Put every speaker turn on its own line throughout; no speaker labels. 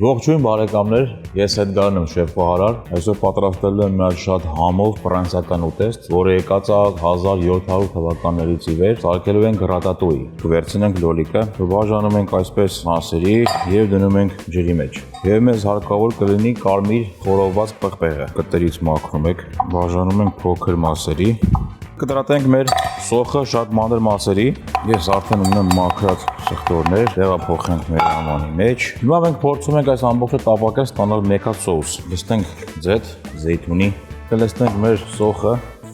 Ողջույն բարեկամներ, ես Էդգարն եմ շեֆ-խոհարար, այսօր պատրաստել եմ մի շատ համով ֆրանսիական ուտեստ, որը եկած է 1700 թվականներից ի վեր, սարքելու ենք ռատատույի, կվերցնենք լոլիկը, բաժանում ենք այսպես մասերի և դնում ենք ջրի մեջ։ Եվ մեզ հարկավոր կլինի կարմիր խորոված պղպեղը, կտերից մաքրում եք, բաժանում ենք փոքր մասերի, կտրատենք մեր սոխը շատ մանր մասերի, ես արդեն ունեմ մաքրած սխտորներ, տեղափոխենք մեր համանի մեջ։ Հիմա մենք փորձում ենք այս ամբողջը տապակել ստանալ մեկած սոուս։ Լցնենք ձեթ, զեյթունի, կլցնենք մեր սոխը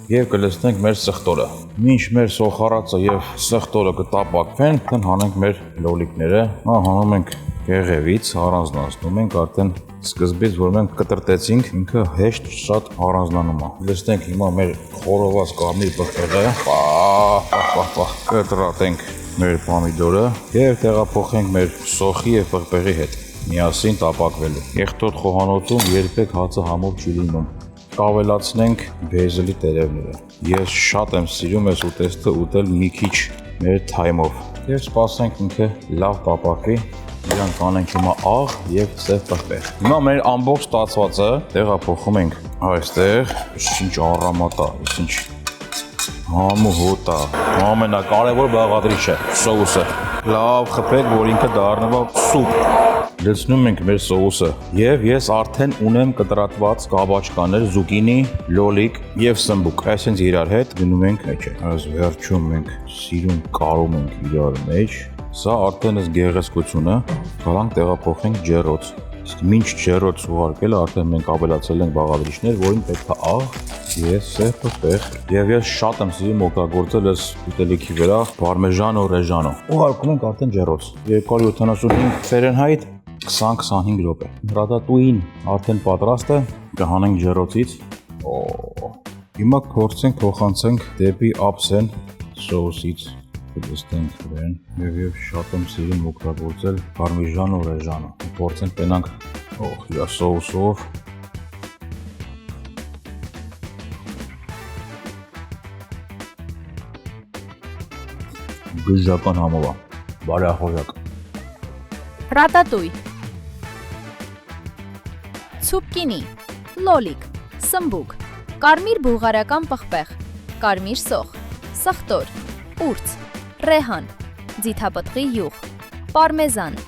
և կլցնենք մեր սխտորը։ Մինչ մեր սոխարածը և սխտորը կտապակվեն, հանենք մեր լոլիկները, հանում ենք կեղևից, առանձնացնում ենք արդեն սկզբից, որ մենք կտրտեցինք, ինքը հեշտ շատ առանձնանում է։ Լցնենք հիմա մեր խորոված կարմիր պղպեղը, կտրատենք մեր պամիդորը և տեղափոխենք մեր սոխի և պղպեղի հետ, միասին տապակվելու։ Եղտոտ խոհանոցում երբեք հացը համով չի լինում։ Կավելացնենք բեզելի տերևները։ Ես շատ եմ սիրում այս ուտեստը ուտել մի քիչ մեր թայմով։ Եվ սպասենք ինքը լավ տապակվի։ Իրան կանենք հիմա աղ և սև պղպեղ։ Հիմա մեր ամբողջ ստացվածը տեղափոխում ենք այստեղ, ինչ առամատ է, ինչ համու հոտ է, ամենակարևոր բաղադրիչը, սոուսը։ Լավ խփեք, որ ինքը դառնա սուպ։ Լցնում ենք մեր սոուսը և ես արդեն ունեմ կտրատված կաբաչկաներ, զուկինի, լոլիկ և սմբուկ, այսինքն իրար հետ դնում ենք մեջը։ Այս վերջում մենք սիրուն կարում ենք իրար մեջ։ Սա արդեն ես գեղեցկությունը, կարանք տեղափոխենք ջեռոց։ Իսկ մինչ ջեռոց ուղարկելը արդեն մենք ավելացել ենք բաղադրիչներ, որին պետք է աղ և սև պղպեղ։ Եվ ես շատ եմ սիրում օգտագործել այս ուտելիքի վրա պարմեժանո ռեժանո։ Ուղարկում ենք արդեն ջեռոց։ 275 Ֆարենհայթ 20-25 րոպե։ Ռատատույին արդեն պատրաստ է, կհանենք ջեռոցից։ Հիմա փորձենք փոխանցենք դեպի ափսեն սոուսից։ Կլցնենք դրան և շատ եմ սիրում օգտագործել պարմեժանո ռեժանո։ Փորձենք տենանք իր սոուսով։ Գժական համով է, բարեխոհյակ։
Ռատատույ, ցուպկինի, լոլիկ, սմբուկ, կարմիր բուլղարական պղպեղ, կարմիր սոխ, սխտոր, ուրց, ռեհան, ձիթապտղի յուղ, պարմեզան,